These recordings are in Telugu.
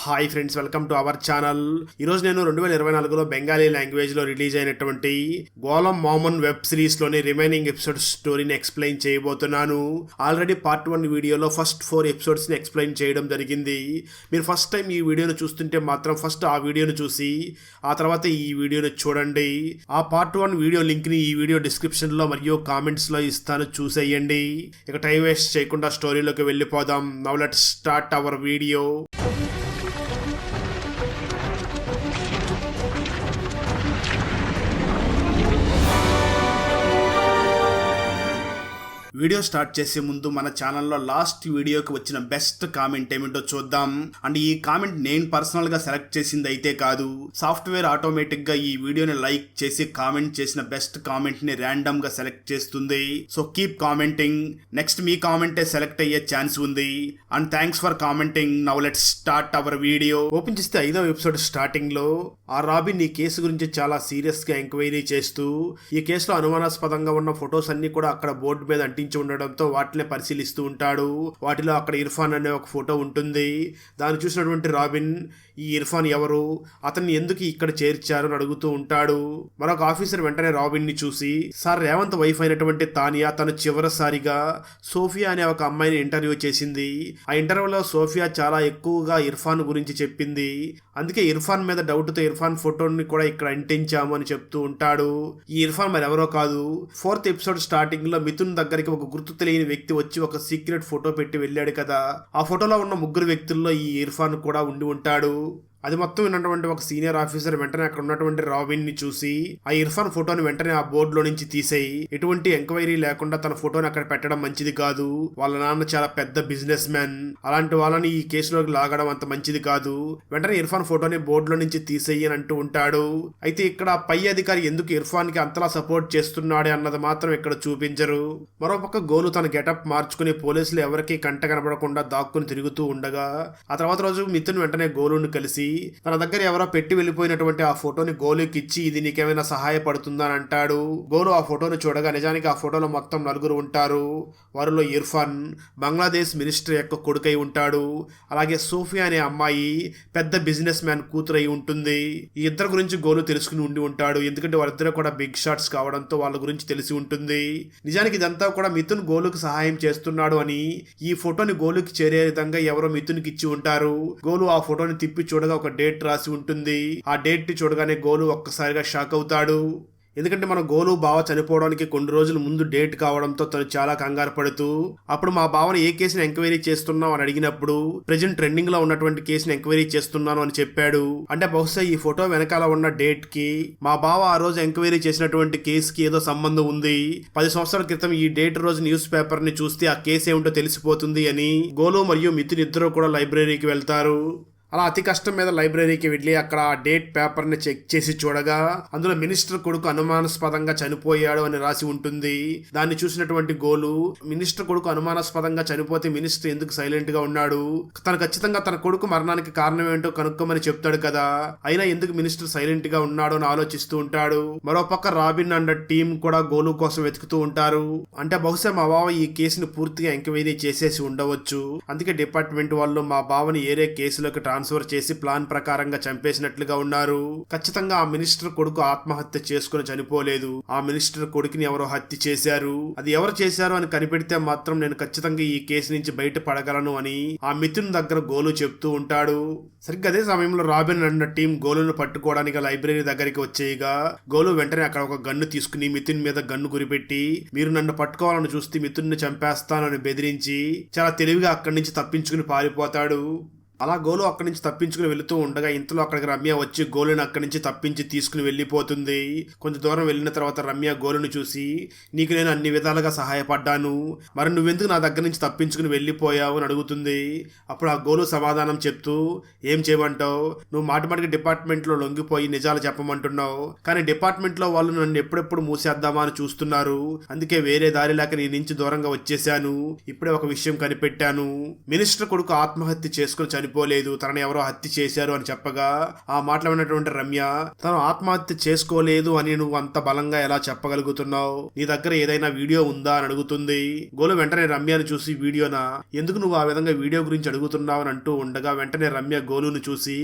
Hi friends, welcome to our channel. ఈరోజు నేను 2024లో బెంగాలీ లాంగ్వేజ్లో రిలీజ్ అయినటువంటి గోలం మోమన్ వెబ్ సిరీస్లోని రిమైనింగ్ ఎపిసోడ్స్ స్టోరీని ఎక్స్ప్లెయిన్ చేయబోతున్నాను. ఆల్రెడీ పార్ట్ 1 వీడియోలో ఫస్ట్ 4 ఎపిసోడ్స్ని ఎక్స్ప్లెయిన్ చేయడం జరిగింది. మీరు ఫస్ట్ టైం ఈ వీడియోను చూస్తుంటే మాత్రం ఫస్ట్ ఆ వీడియోను చూసి ఆ తర్వాత ఈ వీడియోను చూడండి. ఆ పార్ట్ 1 వీడియో లింక్ని ఈ వీడియో డిస్క్రిప్షన్లో మరియు కామెంట్స్లో ఇస్తాను, చూసేయండి. ఇక టైం వేస్ట్ చేయకుండా స్టోరీలోకి వెళ్ళిపోదాం. Now let's start our video. Video start చేసే ముందు మన ఛానల్లో లాస్ట్ వీడియోకి వచ్చిన బెస్ట్ కామెంట్ ఏమిటో చూద్దాం. అండ్ ఈ కామెంట్ నేను పర్సనల్గా సెలెక్ట్ చేసింది అయితే కాదు, సాఫ్ట్వేర్ ఆటోమేటిక్గా ఈ వీడియోని లైక్ చేసి కామెంట్ చేసిన బెస్ట్ కామెంట్ని ర్యాండమ్గా సెలెక్ట్ చేస్తుంది. So keep commenting. నెక్స్ట్ మీ కామెంటే సెలెక్ట్ అయ్యే ఛాన్స్ ఉంది. And thanks for commenting. Now let's start our video. Open చేస్తే 5వ ఎపిసోడ్ స్టార్టింగ్లో ఆ రాబిన్ ఈ కేసు గురించి చాలా సీరియస్గా ఎంక్వైరీ చేస్తూ ఈ కేసులో అనుమానాస్పదంగా ఉన్న ఫొటోస్ అన్ని కూడా అక్కడ బోర్డు మీద ఉండడంతో వాటిని పరిశీలిస్తూ ఉంటాడు. వాటిలో అక్కడ ఇర్ఫాన్ అనే ఒక ఫోటో ఉంటుంది. దాన్ని చూసినటువంటి రాబిన్ ఈ ఇర్ఫాన్ ఎవరు, అతన్ని ఎందుకు ఇక్కడ చేర్చారు అని అడుగుతూ ఉంటాడు. మరొక ఆఫీసర్ వెంటనే రాబిన్ ని చూసి, సార్ రేవంత్ వైఫ్ అయినటువంటి తానియా తను చివరిసారిగా సోఫియా అనే ఒక అమ్మాయిని ఇంటర్వ్యూ చేసింది. ఆ ఇంటర్వ్యూలో సోఫియా చాలా ఎక్కువగా ఇర్ఫాన్ గురించి చెప్పింది. అందుకే ఇర్ఫాన్ మీద డౌట్తో ఇర్ఫాన్ ఫోటోని కూడా ఇక్కడ అంటించాము అని చెప్తూ ఉంటాడు. ఈ ఇర్ఫాన్ మరి ఎవరో కాదు, 4th ఎపిసోడ్ స్టార్టింగ్ లో మిథున్ దగ్గరికి ఒక గుర్తు తెలియని వ్యక్తి వచ్చి ఒక సీక్రెట్ ఫోటో పెట్టి వెళ్ళాడు కదా, ఆ ఫోటోలో ఉన్న 3 వ్యక్తుల్లో ఈ ఇర్ఫాన్ కూడా ఉండి ఉంటాడు. అది మొత్తం విన్నటువంటి ఒక సీనియర్ ఆఫీసర్ వెంటనే అక్కడ ఉన్నటువంటి రాబిన్ ని చూసి ఆ ఇర్ఫాన్ ఫోటోని వెంటనే ఆ బోర్డులో నుంచి తీసేయి, ఎటువంటి ఎంక్వైరీ లేకుండా తన ఫోటోని అక్కడ పెట్టడం మంచిది కాదు. వాళ్ళ నాన్న చాలా పెద్ద బిజినెస్ మ్యాన్, అలాంటి వాళ్ళని ఈ కేసులోకి లాగడం అంత మంచిది కాదు. వెంటనే ఇర్ఫాన్ ఫోటోని బోర్డులో నుంచి తీసేయి అని అంటూ ఉంటాడు. అయితే ఇక్కడ పై అధికారి ఎందుకు ఇర్ఫాన్ కి అంతలా సపోర్ట్ చేస్తున్నాడే అన్నది మాత్రం ఇక్కడ చూపించరు. మరోపక్క గోలు తన గెటప్ మార్చుకుని పోలీసులు ఎవరికి కంట కనబడకుండా దాక్కుని తిరుగుతూ ఉండగా ఆ తర్వాత రోజు మిథున్ వెంటనే గోలును కలిసి తన దగ్గర ఎవరో పెట్టి వెళ్ళిపోయినటువంటి ఆ ఫోటోని గోలుకి ఇచ్చి ఇది నీకేమైనా సహాయపడుతుందా అని అంటాడు. గోలు ఆ ఫోటోని చూడగా నిజానికి ఆ ఫోటోలో మొత్తం 4 ఉంటారు. వారిలో ఇర్ఫాన్ బంగ్లాదేశ్ మినిస్టర్ యొక్క కొడుకై ఉంటాడు. అలాగే సోఫియా అనే అమ్మాయి పెద్ద బిజినెస్ మ్యాన్ కూతురై ఉంటుంది. ఈ ఇద్దరు గురించి గోలు తెలుసుకుని ఉండి ఉంటాడు, ఎందుకంటే వాళ్ళిద్దరూ కూడా బిగ్ షాట్స్ కావడంతో వాళ్ళ గురించి తెలిసి ఉంటుంది. నిజానికి ఇదంతా కూడా మిథున్ గోలుకు సహాయం చేస్తున్నాడు అని ఈ ఫోటోని గోలుకి చేరే విధంగా ఎవరో మిథున్కి ఇచ్చి ఉంటారు. గోలు ఆ ఫోటోని తిప్పి చూడగా ఒక డేట్ రాసి ఉంటుంది. ఆ డేట్ ని చూడగానే గోలు ఒక్కసారిగా షాక్ అవుతాడు. ఎందుకంటే మన గోలు బావ చనిపోవడానికి కొన్ని రోజుల ముందు డేట్ కావడంతో తను చాలా కంగారు పడుతూ అప్పుడు మా బావని ఏ కేసుని ఎంక్వైరీ చేస్తున్నావు అని అడిగినప్పుడు ప్రెజెంట్ ట్రెండింగ్ లో ఉన్నటువంటి కేసుని ఎంక్వైరీ చేస్తున్నాను అని చెప్పాడు. అంటే బహుశా ఈ ఫోటో వెనకాల ఉన్న డేట్ కి మా బావ ఆ రోజు ఎంక్వైరీ చేసినటువంటి కేసుకి ఏదో సంబంధం ఉంది. 10 సంవత్సరాల క్రితం ఈ డేట్ రోజు న్యూస్ పేపర్ ని చూస్తే ఆ కేసు ఏమిటో తెలిసిపోతుంది అని గోలు మరియు మిథున్ ఇద్దరు కూడా లైబ్రరీకి వెళ్తారు. అలా అతి కష్టం మీద లైబ్రరీకి వెళ్ళి అక్కడ ఆ డేట్ పేపర్ని చెక్ చేసి చూడగా అందులో మినిస్టర్ కొడుకు అనుమానాస్పదంగా చనిపోయాడు అని రాసి ఉంటుంది. దాన్ని చూసినటువంటి గోలు, మినిస్టర్ కొడుకు అనుమానాస్పదంగా చనిపోతే మినిస్టర్ ఎందుకు సైలెంట్ గా ఉన్నాడు, తను ఖచ్చితంగా తన కొడుకు మరణానికి కారణం ఏంటో కనుక్కోమని చెప్తాడు కదా, అయినా ఎందుకు మినిస్టర్ సైలెంట్ గా ఉన్నాడు అని ఆలోచిస్తూ ఉంటాడు. మరోపక్క రాబిన్ అండ్ టీం కూడా గోలు కోసం వెతుకుతూ ఉంటారు. అంటే బహుశా మా బావ ఈ కేసుని పూర్తిగా ఎంక్వైరీ చేసేసి ఉండవచ్చు, అందుకే డిపార్ట్మెంట్ వాళ్ళు మా బావని ఏరే కేసులోకి ట్రాన్స్ఫర్ చేసి ప్లాన్ ప్రకారంగా చంపేసినట్లుగా ఉన్నారు. ఖచ్చితంగా ఆ మినిస్టర్ కొడుకు ఆత్మహత్య చేసుకుని చనిపోలేదు, ఆ మినిస్టర్ కొడుకుని ఎవరో హత్య చేశారు. అది ఎవరు చేశారు అని కనిపెడితే మాత్రం నేను ఖచ్చితంగా ఈ కేసు నుంచి బయట పడగలను అని ఆ మిథున్ దగ్గర గోలు చెప్తూ ఉంటాడు. సరిగ్గా అదే సమయంలో రాబిన్ అన్న టీం గోలును పట్టుకోవడానికి లైబ్రరీ దగ్గరికి వచ్చేయగా గోలు వెంటనే అక్కడ ఒక గన్ను తీసుకుని మిథున్ మీద గన్ను గురిపెట్టి మీరు నన్ను పట్టుకోవాలని చూస్తే మిథున్ని చంపేస్తానని బెదిరించి చాలా తెలివిగా అక్కడి నుంచి తప్పించుకుని పారిపోతాడు. అలా గోలు అక్కడి నుంచి తప్పించుకుని వెళుతూ ఉండగా ఇంతలో అక్కడికి రమ్య వచ్చి గోలుని అక్కడి నుంచి తప్పించి తీసుకుని వెళ్ళిపోతుంది. కొంచెం దూరం వెళ్ళిన తర్వాత రమ్య గోలును చూసి నీకు నేను అన్ని విధాలుగా సహాయపడ్డాను, మరి నువ్వెందుకు నా దగ్గర నుంచి తప్పించుకుని వెళ్ళిపోయావు అని అడుగుతుంది. అప్పుడు ఆ గోలు సమాధానం చెప్తూ ఏం చేయమంటావు, నువ్వు మాటిమాటికి డిపార్ట్మెంట్లో లొంగిపోయి నిజాలు చెప్పమంటున్నావు, కానీ డిపార్ట్మెంట్లో వాళ్ళు నన్ను ఎప్పుడెప్పుడు మూసేద్దామా అని చూస్తున్నారు, అందుకే వేరే దారి లేక నీ నుంచి దూరంగా వచ్చేసాను. ఇప్పుడే ఒక విషయం కనిపెట్టాను, మినిస్టర్ కొడుకు ఆత్మహత్య చేసుకుని చనిపోలేదు, తనని ఎవరో హత్య చేశారు అని చెప్పగా ఆ మాటలు విన్నటువంటి రమ్య, తను ఆత్మహత్య చేసుకోలేదు అని నువ్వు అంత బలంగా ఎలా చెప్పగలుగుతున్నావు, నీ దగ్గర ఏదైనా వీడియో ఉందా అని అడుగుతుంది. గోలు వెంటనే రమ్యను చూసి, వీడియోనా, ఎందుకు నువ్వు ఆ విధంగా వీడియో గురించి అడుగుతున్నావు అని అంటూ ఉండగా వెంటనే రమ్య గోలును చూసి,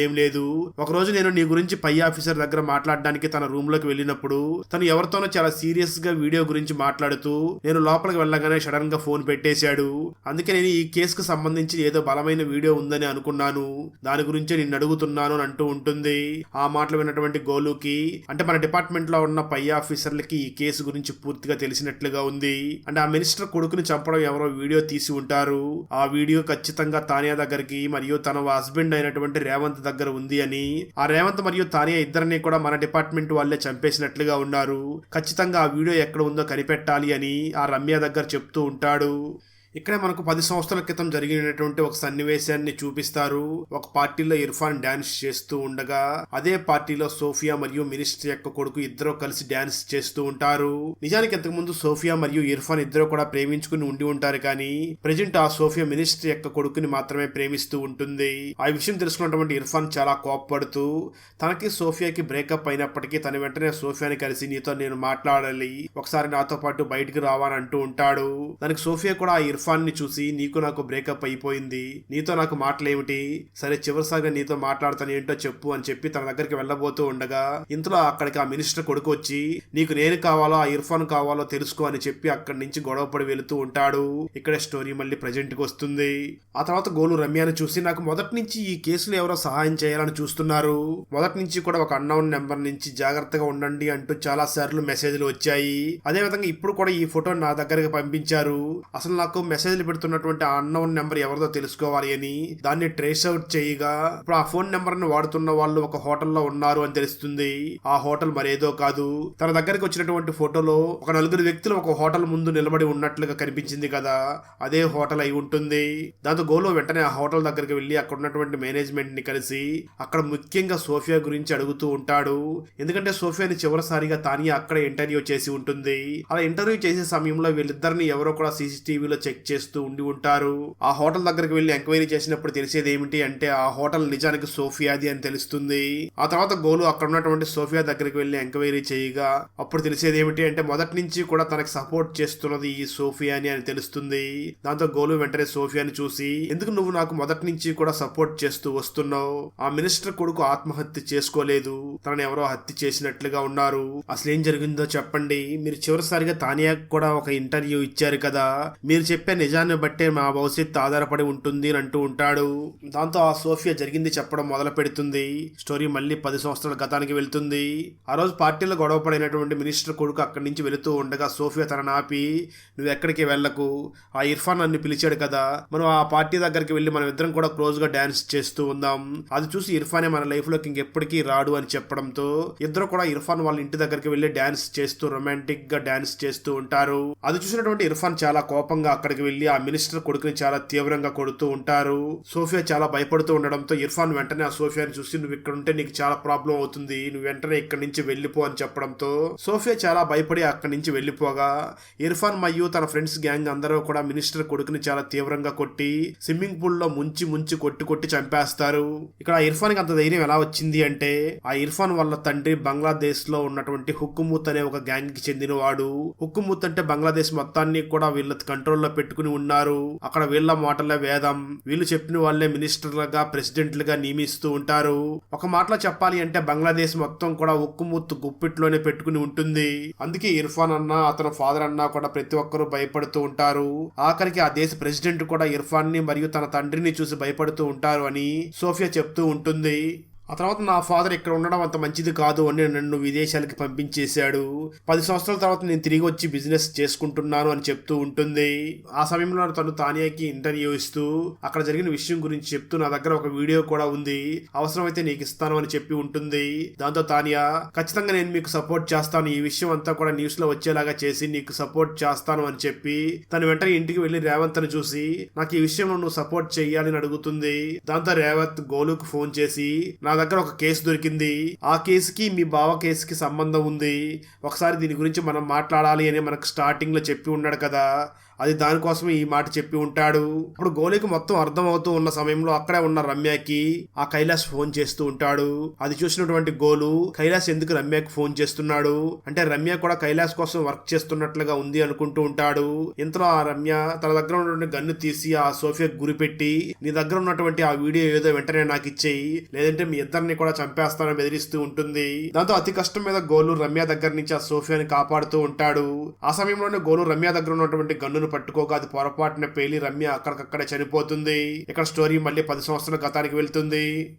ఏం లేదు, ఒకరోజు నేను నీ గురించి పై ఆఫీసర్ దగ్గర మాట్లాడడానికి తన రూమ్ లోకి వెళ్ళినప్పుడు తను ఎవరితోనో చాలా సీరియస్ గా వీడియో గురించి మాట్లాడుతూ నేను లోపలికి వెళ్ళగానే సడన్ గా ఫోన్ పెట్టేశాడు. అందుకే నేను ఈ కేసుకు సంబంధించి ఏదో బలమైన వీడియో ఉందని అనుకున్నాను, దాని గురించే నిన్ను అడుగుతున్నాను అని అంటూ ఉంటుంది. ఆ మాటలు విన్నటువంటి గోలుకి, అంటే మన డిపార్ట్మెంట్ లో ఉన్న పై ఆఫీసర్లకి ఈ కేసు గురించి పూర్తిగా తెలిసినట్లుగా ఉంది. అంటే ఆ మినిస్టర్ కొడుకుని చంపడం ఎవరో వీడియో తీసి ఉంటారు, ఆ వీడియో ఖచ్చితంగా తానియా దగ్గరికి మరియు తన హస్బెండ్ అయినటువంటి రేవంత్ దగ్గర ఉంది అని, ఆ రేవంత్ మరియు తానియా ఇద్దరిని కూడా మన డిపార్ట్మెంట్ వాళ్ళే చంపేసినట్లుగా ఉన్నారు, ఖచ్చితంగా ఆ వీడియో ఎక్కడ ఉందో కనిపెట్టాలి అని ఆ రమ్య దగ్గర చెప్తూ ఉంటాడు. ఇక్కడే మనకు 10 సంవత్సరాల క్రితం జరిగినటువంటి ఒక సన్నివేశాన్ని చూపిస్తారు. ఒక పార్టీలో ఇర్ఫాన్ డాన్స్ చేస్తూ ఉండగా అదే పార్టీలో సోఫియా మరియు మినిస్టర్ యొక్క కొడుకు ఇద్దరు కలిసి డాన్స్ చేస్తూ ఉంటారు. నిజానికి ఇంతకు ముందు సోఫియా మరియు ఇర్ఫాన్ ఇద్దరు కూడా ప్రేమించుకుని ఉండి ఉంటారు, కానీ ప్రెజెంట్ ఆ సోఫియా మినిస్టర్ యొక్క కొడుకుని మాత్రమే ప్రేమిస్తూ ఉంటుంది. ఆ విషయం తెలుసుకున్నటువంటి ఇర్ఫాన్ చాలా కోప్పడుతూ, తనకి సోఫియాకి బ్రేకప్ అయినప్పటికీ తన వెంటనే సోఫియాని కలిసి నీతో నేను మాట్లాడాలి, ఒకసారి నాతో పాటు బయటికి రావాలని అంటూ ఉంటాడు. దానికి సోఫియా కూడా ఆ ఇర్ఫాన్ ని చూసి, నీకు నాకు బ్రేకప్ అయిపోయింది, నీతో నాకు మాటలేమిటి, సరే చివరిసారిగా నీతో మాట్లాడతాను ఏంటో చెప్పు అని చెప్పి తన దగ్గరికి వెళ్ళబోతూ ఉండగా ఇంతలో అక్కడికి ఆ మినిస్టర్ కొడుకు వచ్చి, నీకు నేను కావాలో ఆ ఇర్ఫాన్ కావాలో తెలుసుకో అని చెప్పి అక్కడి నుంచి గొడవపడి వెళుతూ ఉంటాడు. ఇక్కడే స్టోరీ మళ్ళీ ప్రజెంట్ కి వస్తుంది. ఆ తర్వాత గోలు రమ్యను చూసి, నాకు మొదటి నుంచి ఈ కేసులో ఎవరో సహాయం చేయాలని చూస్తున్నారు, మొదటి నుంచి కూడా ఒక అన్నోన్ నెంబర్ నుంచి జాగ్రత్తగా ఉండండి అంటూ చాలా సార్లు మెసేజ్లు వచ్చాయి, అదే విధంగా ఇప్పుడు కూడా ఈ ఫోటో నా దగ్గరకు పంపించారు, అసలు నాకు మెసేజ్లు పెడుతున్నటువంటి ఆ అన్నోన్ నెంబర్ ఎవరిదో తెలుసుకోవాలి అని దాన్ని ట్రేస్ అవుట్ చేయగా ఇప్పుడు ఆ ఫోన్ నెంబర్ ని వాడుతున్న వాళ్ళు ఒక హోటల్లో ఉన్నారు అని తెలుస్తుంది. ఆ హోటల్ మరేదో కాదు, తన దగ్గరికి వచ్చినటువంటి ఫోటోలో ఒక 4 వ్యక్తులు ఒక హోటల్ ముందు నిలబడి ఉన్నట్లుగా కనిపించింది కదా, అదే హోటల్ అయి ఉంటుంది. దాంతో గోలు వెంటనే ఆ హోటల్ దగ్గరికి వెళ్లి అక్కడ ఉన్నటువంటి మేనేజ్మెంట్ ని కలిసి అక్కడ ముఖ్యంగా సోఫియా గురించి అడుగుతూ ఉంటాడు. ఎందుకంటే సోఫియాని చివరిసారిగా తానియా అక్కడ ఇంటర్వ్యూ చేసి ఉంటుంది. అలా ఇంటర్వ్యూ చేసే సమయంలో వీళ్ళిద్దరిని ఎవరో కూడా సీసీటీవీలో చెక్ చేస్తూ ఉండి ఉంటారు. ఆ హోటల్ దగ్గరికి వెళ్లి ఎంక్వైరీ చేసినప్పుడు తెలిసేది ఏమిటి అంటే ఆ హోటల్ నిజానికి సోఫియాది అని తెలుస్తుంది. ఆ తర్వాత గోలు అక్కడ ఉన్నటువంటి సోఫియా దగ్గరికి వెళ్లి ఎంక్వైరీ చేయగా అప్పుడు తెలిసేది ఏమిటి అంటే మొదటి నుంచి కూడా తనకు సపోర్ట్ చేస్తున్నది ఈ సోఫియాని అని తెలుస్తుంది. దాంతో గోలు వెంటనే సోఫియాని చూసి, ఎందుకు నువ్వు నాకు మొదటి నుంచి కూడా సపోర్ట్ చేస్తూ వస్తున్నావు, ఆ మినిస్టర్ కొడుకు ఆత్మహత్య చేసుకోలేదు, తనని ఎవరో హత్య చేసినట్లుగా ఉన్నారు, అసలు ఏం జరిగిందో చెప్పండి, మీరు చివరిసారిగా తానియా కూడా ఒక ఇంటర్వ్యూ ఇచ్చారు కదా, మీరు చెప్పే నిజాన్ని బట్టే మా భవిష్యత్తు ఆధారపడి ఉంటుంది అని అంటూ ఉంటాడు. దాంతో ఆ సోఫియా జరిగింది చెప్పడం మొదలు పెడుతుంది. స్టోరీ మళ్ళీ 10 సంవత్సరాల గతానికి వెళ్తుంది. ఆ రోజు పార్టీలో గొడవ పడినటువంటి మినిస్టర్ కొడుకు అక్కడి నుంచి వెళుతూ ఉండగా సోఫియా తనని ఆపి, నువ్వు ఎక్కడికి వెళ్ళకు, ఆ ఇర్ఫాన్ నన్ను పిలిచాడు కదా, మనం ఆ పార్టీ దగ్గరికి వెళ్ళి మనం ఇద్దరం కూడా క్లోజ్ గా డాన్స్ చేస్తూ ఉందాం, అది చూసి ఇర్ఫానే మన లైఫ్ లోకి ఇంకెప్పటికీ రాడు అని చెప్పడంతో ఇద్దరు కూడా ఇర్ఫాన్ వాళ్ళ ఇంటి దగ్గరికి వెళ్లి డాన్స్ చేస్తూ రొమాంటిక్ గా డాన్స్ చేస్తూ ఉంటారు. అది చూసినటువంటి ఇర్ఫాన్ చాలా కోపంగా అక్కడికి వెళ్లి ఆ మినిస్టర్ కొడుకుని చాలా తీవ్రంగా కొడుతూ ఉంటారు. సోఫియా చాలా భయపడుతూ ఉండడంతో ఇర్ఫాన్ వెంటనే ఆ సోఫియాని చూసి, నువ్వు ఇక్కడ ఉంటే నీకు చాలా ప్రాబ్లం అవుతుంది, నువ్వు వెంటనే ఇక్కడి నుంచి వెళ్ళిపో అని చెప్పడంతో సోఫియా చాలా భయపడి అక్కడి నుంచి వెళ్ళిపోగా ఇర్ఫాన్ మరియు తన ఫ్రెండ్స్ గ్యాంగ్ అందరూ కూడా మినిస్టర్ కొడుకుని చాలా తీవ్రంగా కొట్టి స్విమ్మింగ్ పూల్ లో ముంచి కొట్టి చంపేస్తారు. ఇక్కడ ఇర్ఫాన్ కి అంత ధైర్యం ఎలా వచ్చింది అంటే ఆ ఇర్ఫాన్ వాళ్ళ తండ్రి బంగ్లాదేశ్ లో ఉన్నటువంటి హుక్కుమూత్ అనే ఒక గ్యాంగ్ కి చెందిన వాడు. హుక్కుమూత్ అంటే బంగ్లాదేశ్ మొత్తాన్ని కూడా వీళ్ళ కంట్రోల్లో పెట్టుకుని ఉన్నారు. అక్కడ వీళ్ళ మాటలే వేదం, వీళ్ళు చెప్పిన వాళ్ళే మినిస్టర్లుగా ప్రెసిడెంట్లుగా నియమిస్తూ ఉంటారు. ఒక మాటలో చెప్పాలి అంటే బంగ్లాదేశ్ మొత్తం కూడా హుక్కుమూత్ గుప్పిట్లోనే పెట్టుకుని ఉంటుంది. అందుకే ఇర్ఫాన్ అన్నా అతని ఫాదర్ అన్నా కూడా ప్రతి ఒక్కరూ భయపడుతూ ఉంటారు. ఆఖరికి ఆ దేశ ప్రెసిడెంట్ కూడా ఇర్ఫాన్ ని మరియు తన తండ్రిని చూసి భయపడుతూ ఉంటారు అని సోఫియా చెప్తూ ఉంటుంది. ఆ తర్వాత నా ఫాదర్ ఇక్కడ ఉండడం అంత మంచిది కాదు అని నన్ను విదేశాలకి పంపించేశాడు, 10 సంవత్సరాల తర్వాత నేను తిరిగి వచ్చి బిజినెస్ చేసుకుంటున్నాను అని చెప్తూ ఉంటుంది. ఆ సమయంలో తను తానియాకి ఇంటర్వ్యూ ఇస్తూ అక్కడ జరిగిన విషయం గురించి చెప్తూ, నా దగ్గర ఒక వీడియో కూడా ఉంది, అవసరమైతే నీకు ఇస్తాను అని చెప్పి ఉంటుంది. దాంతో తానియా, ఖచ్చితంగా నేను మీకు సపోర్ట్ చేస్తాను, ఈ విషయం అంతా కూడా న్యూస్ లో వచ్చేలాగా చేసి నీకు సపోర్ట్ చేస్తాను అని చెప్పి తను వెంటనే ఇంటికి వెళ్లి రేవంత్ ని చూసి, నాకు ఈ విషయంలో నువ్వు సపోర్ట్ చెయ్యాలని అడుగుతుంది. దాంతో రేవంత్ గోలుకు ఫోన్ చేసి, నా దగ్గర ఒక కేసు దొరికింది, ఆ కేసుకి మీ బావ కేసుకి సంబంధం ఉంది, ఒకసారి దీని గురించి మనం మాట్లాడాలి అని మనకు స్టార్టింగ్ లో చెప్పి ఉన్నాడు కదా, అది దానికోసమే ఈ మాట చెప్పి ఉంటాడు. అప్పుడు గోలీకి మొత్తం అర్థం అవుతూ ఉన్న సమయంలో అక్కడే ఉన్న రమ్యకి ఆ కైలాస్ ఫోన్ చేస్తూ ఉంటాడు. అది చూసినటువంటి గోలు కైలాస్ ఎందుకు రమ్యకి ఫోన్ చేస్తున్నాడు అంటే రమ్య కూడా కైలాస్ కోసం వర్క్ చేస్తున్నట్లుగా ఉంది అనుకుంటూ ఉంటాడు. ఇంతలో ఆ రమ్య తన దగ్గర ఉన్నటువంటి గన్ను తీసి ఆ సోఫియాకి గురిపెట్టి నీ దగ్గర ఉన్నటువంటి ఆ వీడియో ఏదో వెంటనే నాకు ఇచ్చేయి, లేదంటే మీ ఇద్దరిని కూడా చంపేస్తానని బెదిరిస్తూ ఉంటుంది. దాంతో అతి కష్టం మీద గోలు రమ్య దగ్గర నుంచి ఆ సోఫియాని కాపాడుతూ ఉంటాడు. ఆ సమయంలోనే గోలు రమ్య దగ్గర ఉన్నటువంటి గన్నును పట్టుకోగా అది పొరపాటున పేలి రమ్య అక్కడికక్కడే చనిపోతుంది. ఇక్కడ స్టోరీ మళ్ళీ 10 సంవత్సరాల గతానికి వెళ్తుంది.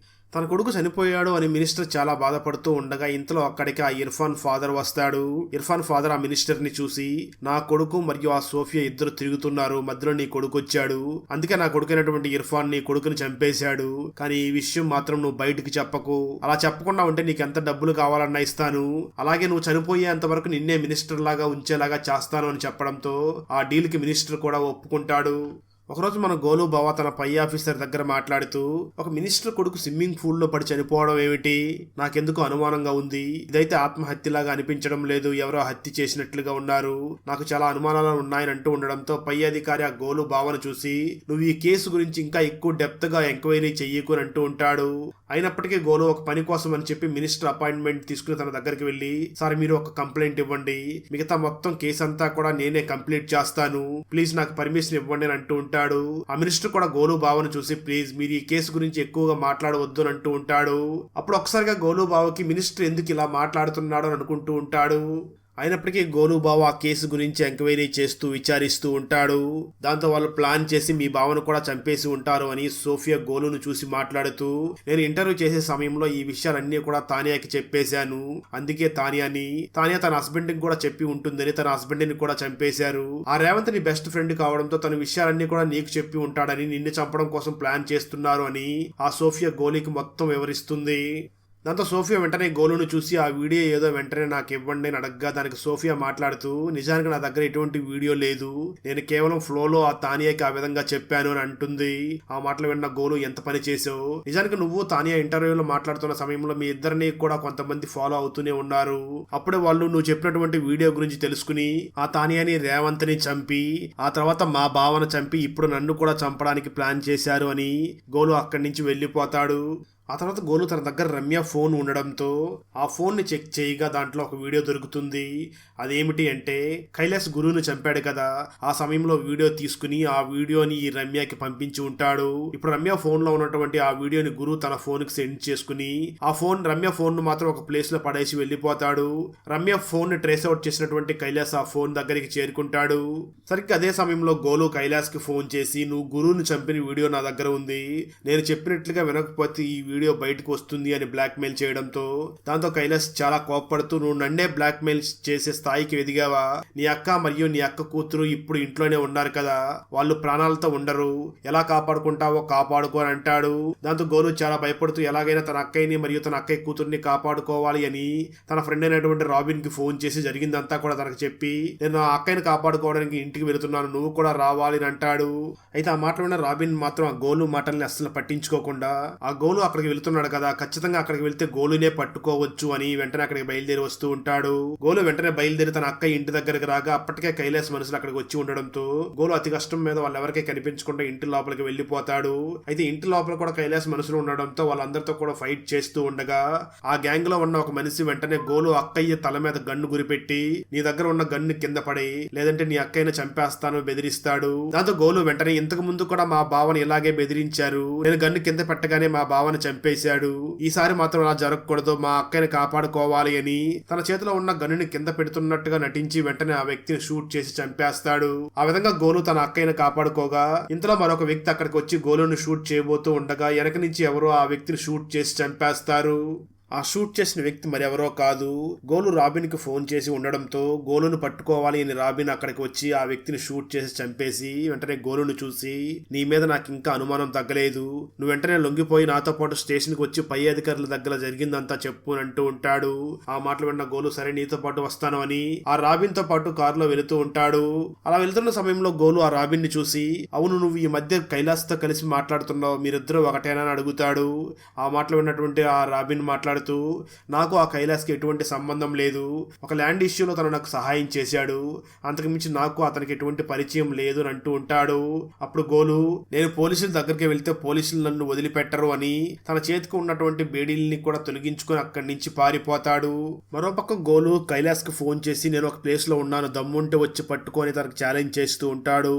తన కొడుకు చనిపోయాడు అని మినిస్టర్ చాలా బాధపడుతూ ఉండగా ఇంతలో అక్కడికి ఆ ఇర్ఫాన్ ఫాదర్ వస్తాడు. ఇర్ఫాన్ ఫాదర్ ఆ మినిస్టర్ ని చూసి నా కొడుకు మరియు ఆ సోఫియా ఇద్దరు తిరుగుతున్నారు, మధ్యలో నీ కొడుకు వచ్చాడు, అందుకే నా కొడుకైనటువంటి ఇర్ఫాన్ నీ కొడుకుని చంపేశాడు, కానీ ఈ విషయం మాత్రం నువ్వు బయటికి చెప్పకు, అలా చెప్పకుండా ఉంటే నీకు ఎంత డబ్బులు కావాలన్నా ఇస్తాను, అలాగే నువ్వు చనిపోయేంత వరకు నిన్నే మినిస్టర్ లాగా ఉంచేలాగా చేస్తాను అని చెప్పడంతో ఆ డీల్ కి మినిస్టర్ కూడా ఒప్పుకుంటాడు. ఒకరోజు మన గోలు బావ తన పై ఆఫీసర్ దగ్గర మాట్లాడుతూ ఒక మినిస్టర్ కొడుకు స్విమ్మింగ్ పూల్ లో పడి చనిపోవడం ఏమిటి, నాకెందుకు అనుమానంగా ఉంది, ఇదైతే ఆత్మహత్యలాగా అనిపించడం లేదు, ఎవరో హత్య చేసినట్లుగా ఉన్నారు, నాకు చాలా అనుమానాలు ఉన్నాయని అంటూ ఉండడంతో పై అధికారి ఆ గోలు బావను చూసి నువ్వు ఈ కేసు గురించి ఇంకా ఎక్కువ డెప్త్ గా ఎంక్వైరీ చెయ్యకు అని అంటూ ఉంటాడు. అయినప్పటికీ గోలు ఒక పని కోసం అని చెప్పి మినిస్టర్ అపాయింట్మెంట్ తీసుకుని తన దగ్గరికి వెళ్లి సార్ మీరు ఒక కంప్లైంట్ ఇవ్వండి, మిగతా మొత్తం కేసు అంతా కూడా నేనే కంప్లీట్ చేస్తాను, ప్లీజ్ నాకు పర్మిషన్ ఇవ్వండి అని అంటూ ఉంటాడు. ఆ మినిస్టర్ కూడా గోలు బావను చూసి ప్లీజ్ మీరు ఈ కేసు గురించి ఎక్కువగా మాట్లాడవద్దు అని అంటూ ఉంటాడు. అప్పుడు ఒకసారిగా గోలు బావకి మినిస్టర్ ఎందుకు ఇలా మాట్లాడుతున్నాడు అని అనుకుంటూ ఉంటాడు. అయినప్పటికీ గోలు బావ ఆ కేసు గురించి ఎంక్వైరీ చేస్తూ విచారిస్తూ ఉంటాడు. దాంతో వాళ్ళు ప్లాన్ చేసి మీ బావను కూడా చంపేసి ఉంటారు అని సోఫియా గోలును చూసి మాట్లాడుతూ నేను ఇంటర్వ్యూ చేసే సమయంలో ఈ విషయాలన్నీ కూడా తానియాకి చెప్పేశాను, అందుకే తానియా తన హస్బెండ్ కి కూడా చెప్పి ఉంటుందని తన హస్బెండ్ ని కూడా చంపేశారు, ఆ రేవంత్ ని బెస్ట్ ఫ్రెండ్ కావడంతో తన విషయాలన్నీ కూడా నీకు చెప్పి ఉంటాడని నిన్ను చంపడం కోసం ప్లాన్ చేస్తున్నారు అని ఆ సోఫియా గోలీకి మొత్తం వివరిస్తుంది. దాంతో సోఫియా వెంటనే గోలును చూసి ఆ వీడియో ఏదో వెంటనే నాకు ఇవ్వండి అని అడగ్గా దానికి సోఫియా మాట్లాడుతూ నిజానికి నా దగ్గర ఎటువంటి వీడియో లేదు, నేను కేవలం ఫ్లోలో ఆ తానియాకి ఆ విధంగా చెప్పాను అని అంటుంది. ఆ మాటలు విన్న గోలు ఎంత పని చేసావు, నిజానికి నువ్వు తానియా ఇంటర్వ్యూలో మాట్లాడుతున్న సమయంలో మీ ఇద్దరిని కూడా కొంతమంది ఫాలో అవుతూనే ఉన్నారు, అప్పుడే వాళ్ళు నువ్వు చెప్పినటువంటి వీడియో గురించి తెలుసుకుని ఆ తానియాని రేవంత్ ని చంపి ఆ తర్వాత మా బావను చంపి ఇప్పుడు నన్ను కూడా చంపడానికి ప్లాన్ చేశారు అని గోలు అక్కడి నుంచి వెళ్ళిపోతాడు. ఆ తర్వాత గోలు తన దగ్గర రమ్య ఫోన్ ఉండడంతో ఆ ఫోన్ ని చెక్ చేయగా దాంట్లో ఒక వీడియో దొరుకుతుంది. అదేమిటి అంటే కైలాస్ గురువుని చంపాడు కదా, ఆ సమయంలో వీడియో తీసుకుని ఆ వీడియోని ఈ రమ్యకి పంపించి ఉంటాడు. ఇప్పుడు రమ్య ఫోన్ లో ఉన్నటువంటి ఆ వీడియోని గురువు తన ఫోన్ కి సెండ్ చేసుకుని ఆ ఫోన్ రమ్య ఫోన్ ను మాత్రం ఒక ప్లేస్ లో పడేసి వెళ్ళిపోతాడు. రమ్య ఫోన్ ని ట్రేస్ అవుట్ చేసినటువంటి కైలాస్ ఆ ఫోన్ దగ్గరికి చేరుకుంటాడు. సరిగ్గా అదే సమయంలో గోలు కైలాస్ కి ఫోన్ చేసి నువ్వు గురువుని చంపిన వీడియో నా దగ్గర ఉంది, నేను చెప్పినట్లుగా వినకపోతే ఈ వీడియో బయటకు వస్తుంది అని బ్లాక్ మెయిల్ చేయడంతో దాంతో కైలాస్ చాలా కోప్పడుతూ నువ్వు నన్నే బ్లాక్ మెయిల్ చేసే స్థాయికి ఎదిగావా, నీ అక్క మరియు నీ అక్క కూతురు ఇప్పుడు ఇంట్లోనే ఉన్నారు కదా, వాళ్ళు ప్రాణాలతో ఉండరు, ఎలా కాపాడుకుంటావో కాపాడుకో అని అంటాడు. దాంతో గోలు చాలా భయపడుతూ ఎలాగైనా తన అక్కయ్యని మరియు తన అక్కయ్య కూతుర్ని కాపాడుకోవాలి అని తన ఫ్రెండ్ అయినటువంటి రాబిన్ కి ఫోన్ చేసి జరిగిందంతా కూడా తనకు చెప్పి నేను ఆ అక్కయ్యని కాపాడుకోవడానికి ఇంటికి వెళుతున్నాను, నువ్వు కూడా రావాలి అని అంటాడు. అయితే ఆ మాటలు విన్న రాబిన్ మాత్రం ఆ గోలు మాటల్ని అస్సలు పట్టించుకోకుండా ఆ గోలు అక్కడికి వెళ్తున్నాడు కదా, ఖచ్చితంగా అక్కడికి వెళ్తే గోలునే పట్టుకోవచ్చు అని వెంటనే అక్కడికి బయలుదేరి వస్తూ ఉంటాడు. గోలు వెంటనే బయలుదేరి తన అక్క ఇంటి దగ్గరికి రాగా అప్పటికే కైలాస్ మనుషులు అక్కడికి వచ్చి ఉండడంతో గోలు అతి కష్టం మీద వాళ్ళెవరికీ కనిపించకుండా ఇంటి లోపలికి వెళ్లిపోతాడు. అయితే ఇంటి లోపల కూడా కైలాస్ మనుషులు ఉండడంతో వాళ్ళందరితో కూడా ఫైట్ చేస్తూ ఉండగా ఆ గ్యాంగ్ లో ఉన్న ఒక మనిషి వెంటనే గోలు అక్కయ్య తల మీద గన్ను గురిపెట్టి నీ దగ్గర ఉన్న గన్ను కింద పడి లేదంటే నీ అక్కయ్యను చంపేస్తాను బెదిరిస్తాడు. దాంతో గోలు వెంటనే ఇంతకు ముందు కూడా మా బావని ఇలాగే బెదిరించారు, నేను గన్ను కింద పెట్టగానే మా బావని చంపేశాడు, ఈసారి మాత్రం అలా జరగకూడదు, మా అక్కని కాపాడుకోవాలి అని తన చేతిలో ఉన్న గన్నుని కింద పెడుతున్నట్టుగా నటించి వెంటనే ఆ వ్యక్తిని షూట్ చేసి చంపేస్తాడు. ఆ విధంగా గోలు తన అక్కయ్యని కాపాడుకోగా ఇంతలో మరొక వ్యక్తి అక్కడికి వచ్చి గోలును షూట్ చేయబోతూ ఉండగా వెనక నుంచి ఎవరో ఆ వ్యక్తిని షూట్ చేసి చంపేస్తారు. ఆ షూట్ చేసిన వ్యక్తి మరెవరో కాదు, గోలు రాబిన్ కి ఫోన్ చేసి ఉండడంతో గోలును పట్టుకోవాలి అని రాబిన్ అక్కడికి వచ్చి ఆ వ్యక్తిని షూట్ చేసి చంపేసి వెంటనే గోలును చూసి నీ మీద నాకు ఇంకా అనుమానం తగ్గలేదు, నువ్వు వెంటనే లొంగిపోయి నాతో పాటు స్టేషన్ కి వచ్చి పై అధికారుల దగ్గర జరిగిందంతా చెప్పు అంటూ ఉంటాడు. ఆ మాటలు విన్న గోలు సరే నీతో పాటు వస్తాను అని ఆ రాబిన్ తో పాటు కారులో వెళుతూ ఉంటాడు. అలా వెళ్తున్న సమయంలో గోలు ఆ రాబిన్ ని చూసి అవును నువ్వు ఈ మధ్య కైలాస్ తో కలిసి మాట్లాడుతున్నావు, మీరిద్దరూ ఒకటేనా అని అడుగుతాడు. ఆ మాటలు విన్నటువంటి ఆ రాబిన్ మాట్లాడుతూ మాట్లాడుతూ, నాకు ఆ కైలాస్కి ఎటువంటి సంబంధం లేదు, ఒక ల్యాండ్ ఇష్యూలో తను నాకు సహాయం చేశాడు, అంతకుమించి నాకు అతనికి ఎటువంటి పరిచయం లేదు అని అంటూ ఉంటాడు. అప్పుడు గోలు, నేను పోలీసుల దగ్గరికి వెళ్తే పోలీసులు నన్ను వదిలిపెట్టరు అని తన చేతికి ఉన్నటువంటి బేడీల్ని కూడా తొలగించుకొని అక్కడి నుంచి పారిపోతాడు. మరోపక్క గోలు కైలాస్ కి ఫోన్ చేసి, నేను ఒక ప్లేస్ లో ఉన్నాను, దమ్ముంటే వచ్చి పట్టుకొని తనకు ఛాలెంజ్ చేస్తూ ఉంటాడు.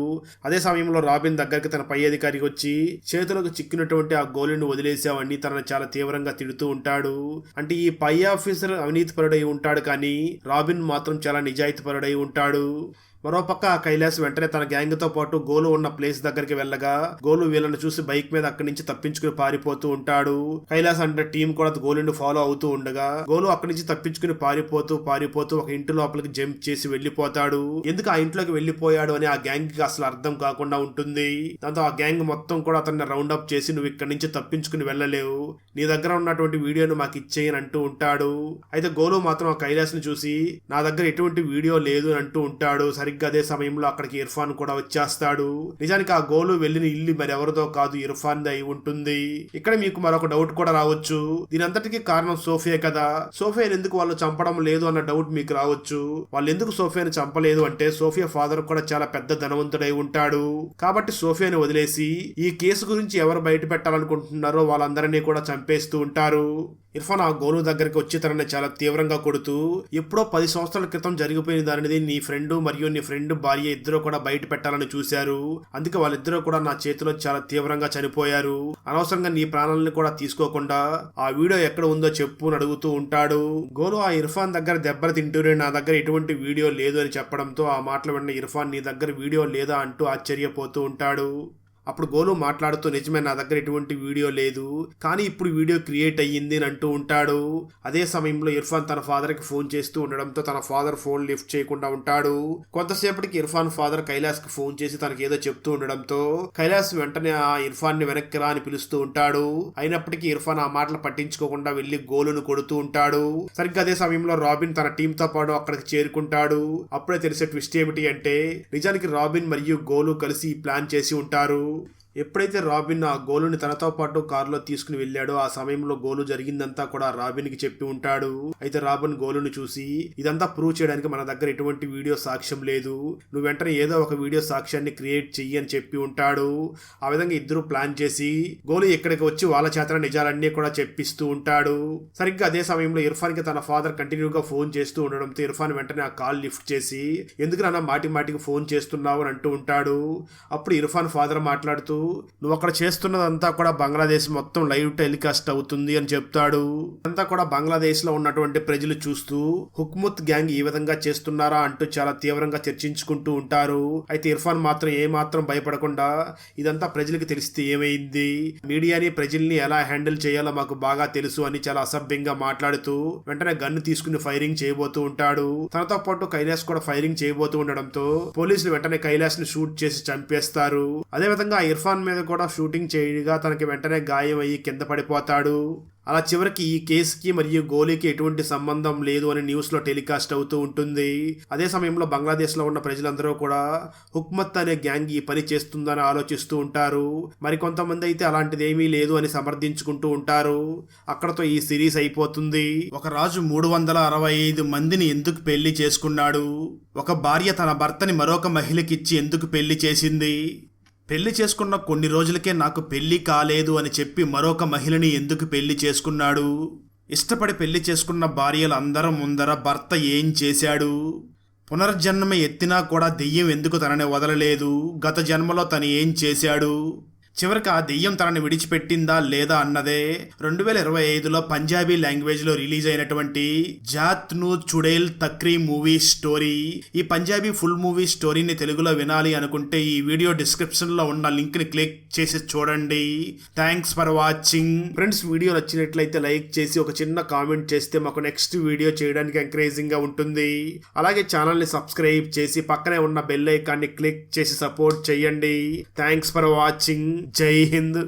అదే సమయంలో రాబిన్ దగ్గరికి తన పై అధికారికి వచ్చి, చేతులకు చిక్కినటువంటి ఆ గోలుని వదిలేసావని తనను చాలా తీవ్రంగా తిడుతూ ఉంటాడు. అంటే ఈ పై ఆఫీసర్ అవినీతిపరుడై ఉంటాడు, కానీ రాబిన్ మాత్రం చాలా నిజాయితీపరుడై ఉంటాడు. మరోపక్క కైలాస్ వెంటనే తన గ్యాంగ్ తో పాటు గోలు ఉన్న ప్లేస్ దగ్గరికి వెళ్ళగా, గోలు వీళ్ళని చూసి బైక్ మీద అక్కడి నుంచి తప్పించుకుని పారిపోతూ ఉంటాడు. కైలాస్ అంటే టీం కూడా గోలుని ఫాలో అవుతూ ఉండగా, గోలు అక్కడి నుంచి తప్పించుకుని పారిపోతూ ఒక ఇంటి లోపలికి జంప్ చేసి వెళ్లిపోతాడు. ఎందుకు ఆ ఇంట్లోకి వెళ్లిపోయాడు అని ఆ గ్యాంగ్ కి అసలు అర్థం కాకుండా ఉంటుంది. దాంతో ఆ గ్యాంగ్ మొత్తం కూడా అతన్ని రౌండ్ అప్ చేసి, నువ్వు ఇక్కడి నుంచి తప్పించుకుని వెళ్ళలేవు, నీ దగ్గర ఉన్నటువంటి వీడియోను మాకు ఇచ్చేయని అంటూ ఉంటాడు. అయితే గోలు మాత్రం ఆ కైలాస్ ని చూసి, నా దగ్గర ఎటువంటి వీడియో లేదు అని అంటూ ఉంటాడు. అదే సమయంలో అక్కడికి ఇర్ఫాన్ కూడా వచ్చేస్తాడు. నిజానికి ఆ గోలు వెళ్ళిన ఇల్లు మరి ఎవరిదో కాదు, ఇర్ఫాన్ అయి ఉంటుంది. ఇక్కడ మీకు మరొక డౌట్ కూడా రావచ్చు, దీనంతటికి కారణం సోఫియా కదా, సోఫియాని ఎందుకు వాళ్ళు చంపడం లేదు అన్న డౌట్ మీకు రావచ్చు. వాళ్ళు ఎందుకు సోఫియాని చంపలేదు అంటే, సోఫియా ఫాదర్ కూడా చాలా పెద్ద ధనవంతుడై ఉంటాడు. కాబట్టి సోఫియాని వదిలేసి ఈ కేసు గురించి ఎవరు బయట పెట్టాలనుకుంటున్నారో వాళ్ళందరినీ కూడా చంపేస్తూ ఉంటారు. ఇర్ఫాన్ ఆ గోలు దగ్గరికి వచ్చి తనని చాలా తీవ్రంగా కొడుతూ, ఎప్పుడో 10 సంవత్సరాల క్రితం జరిగిపోయిన దానిది నీ ఫ్రెండ్ మరియు నీ ఫ్రెండ్ భార్య ఇద్దరు కూడా బయట పెట్టాలని చూశారు, అందుకే వాళ్ళిద్దరూ కూడా నా చేతిలో చాలా తీవ్రంగా చనిపోయారు, అనవసరంగా నీ ప్రాణాలను కూడా తీసుకోకుండా ఆ వీడియో ఎక్కడ ఉందో చెప్పు అని అడుగుతూ ఉంటాడు. గోలు ఆ ఇర్ఫాన్ దగ్గర దెబ్బలు తింటూనే, నా దగ్గర ఎటువంటి వీడియో లేదు అని చెప్పడంతో ఆ మాటలు విన్న ఇర్ఫాన్, నీ దగ్గర వీడియో లేదా అంటూ ఆశ్చర్యపోతూ ఉంటాడు. అప్పుడు గోలు మాట్లాడుతూ, నిజమే నా దగ్గర ఎటువంటి వీడియో లేదు, కానీ ఇప్పుడు వీడియో క్రియేట్ అయ్యింది అని అంటూ ఉంటాడు. అదే సమయంలో ఇర్ఫాన్ తన ఫాదర్ కి ఫోన్ చేస్తూ ఉండడంతో తన ఫాదర్ ఫోన్ లిఫ్ట్ చేయకుండా ఉంటాడు. కొంతసేపటికి ఇర్ఫాన్ ఫాదర్ కైలాస్ కి ఫోన్ చేసి తనకి ఏదో చెప్తూ ఉండడంతో కైలాస్ వెంటనే ఆ ఇర్ఫాన్ ని వెనక్కి రా అని పిలుస్తూ ఉంటాడు. అయినప్పటికీ ఇర్ఫాన్ ఆ మాటలు పట్టించుకోకుండా వెళ్లి గోలును కొడుతూ ఉంటాడు. సరిగ్గా అదే సమయంలో రాబిన్ తన టీం తో పాటు అక్కడికి చేరుకుంటాడు. అప్పుడే తెలిసే ట్విస్ట్ ఏమిటి అంటే, నిజానికి రాబిన్ మరియు గోలు కలిసి ప్లాన్ చేసి ఉంటారు. ఎప్పుడైతే రాబిన్ ఆ గోలుని తనతో పాటు కారులో తీసుకుని వెళ్ళాడో, ఆ సమయంలో గోలు జరిగిందంతా కూడా రాబిన్ కి చెప్పి ఉంటాడు. అయితే రాబిన్ గోలుని చూసి, ఇదంతా ప్రూవ్ చేయడానికి మన దగ్గర ఎటువంటి వీడియో సాక్ష్యం లేదు, నువ్వు వెంటనే ఏదో ఒక వీడియో సాక్ష్యాన్ని క్రియేట్ చెయ్యి అని చెప్పి ఉంటాడు. ఆ విధంగా ఇద్దరు ప్లాన్ చేసి గోలు ఇక్కడికి వచ్చి వాళ్ళ చేత నిజాలన్నీ కూడా చెప్పిస్తూ ఉంటాడు. సరిగ్గా అదే సమయంలో ఇర్ఫాన్ కి తన ఫాదర్ కంటిన్యూగా ఫోన్ చేస్తూ ఉండడంతో ఇర్ఫాన్ వెంటనే ఆ కాల్ లిఫ్ట్ చేసి, ఎందుకు నాన్న మాటికి ఫోన్ చేస్తున్నావు అని అంటూ ఉంటాడు. అప్పుడు ఇర్ఫాన్ ఫాదర్ మాట్లాడుతూ, నువ్వు అక్కడ చేస్తున్నదంతా కూడా బంగ్లాదేశ్ మొత్తం లైవ్ టెలికాస్ట్ అవుతుంది అని చెప్తాడు. అంతా కూడా బంగ్లాదేశ్ లో ఉన్నటువంటి ప్రజలు చూస్తూ, హుక్ముత్ గ్యాంగ్ ఈ విధంగా చేస్తున్నారా అంటూ చాలా తీవ్రంగా చర్చించుకుంటూ ఉంటారు. అయితే ఇర్ఫాన్ మాత్రం ఏమాత్రం భయపడకుండా, ఇదంతా ప్రజలకు తెలిస్తే ఏమైంది, మీడియాని ప్రజల్ని ఎలా హ్యాండిల్ చేయాలో మాకు బాగా తెలుసు అని చాలా అసభ్యంగా మాట్లాడుతూ వెంటనే గన్ను తీసుకుని ఫైరింగ్ చేయబోతూ ఉంటాడు. తనతో పాటు కైలాస్ కూడా ఫైరింగ్ చేయబోతూ ఉండడంతో పోలీసులు వెంటనే కైలాస్ ని షూట్ చేసి చంపేస్తారు. అదే విధంగా ఇర్ఫాన్ మీద కూడా షూటింగ్ చేయగా తనకి వెంటనే గాయం అయ్యి కింద పడిపోతాడు. అలా చివరికి ఈ కేసుకి మరియు గోలీకి ఎటువంటి సంబంధం లేదు అని న్యూస్ లో టెలికాస్ట్ అవుతూ ఉంటుంది. అదే సమయంలో బంగ్లాదేశ్ లో ఉన్న ప్రజలందరూ కూడా హుక్మత్ అనే గ్యాంగ్ ఈ పని చేస్తుందని ఆలోచిస్తూ ఉంటారు. మరికొంతమంది అయితే అలాంటిది ఏమీ లేదు అని సమర్థించుకుంటూ ఉంటారు. అక్కడతో ఈ సిరీస్ అయిపోతుంది. ఒక రాజు 365 మందిని ఎందుకు పెళ్లి చేసుకున్నాడు? ఒక భార్య తన భర్తని మరొక మహిళకిచ్చి ఎందుకు పెళ్లి చేసింది? పెళ్లి చేసుకున్న కొన్ని రోజులకే నాకు పెళ్లి కాలేదు అని చెప్పి మరొక మహిళని ఎందుకు పెళ్లి చేసుకున్నాడు? ఇష్టపడి పెళ్లి చేసుకున్న భార్యలు అందరం ముందర భర్త ఏం చేశాడు? పునర్జన్మ ఎత్తినా కూడా దెయ్యం ఎందుకు తనని వదలలేదు? గత జన్మలో తను ఏం చేశాడు? చివరికి ఆ దెయ్యం తనని విడిచిపెట్టిందా లేదా అన్నదే 2025లో పంజాబీ లాంగ్వేజ్ లో రిలీజ్ అయినటువంటి జాత్ ను చుడేల్ తక్రీ మూవీ స్టోరీ. ఈ పంజాబీ ఫుల్ మూవీ స్టోరీని తెలుగులో వినాలి అనుకుంటే ఈ వీడియో డిస్క్రిప్షన్ లో ఉన్న లింక్ ని క్లిక్ చేసి చూడండి. Thanks for watching friends. Video నచ్చినట్లయితే లైక్ చేసి ఒక చిన్న కామెంట్ చేస్తే మాకు నెక్స్ట్ వీడియో చేయడానికి ఎంకరేజింగ్ గా ఉంటుంది. అలాగే ఛానల్ ని సబ్స్క్రైబ్ చేసి పక్కనే ఉన్న బెల్ ఐకాన్ ని క్లిక్ చేసి సపోర్ట్ చేయండి. Thanks for watching. జై హింద్.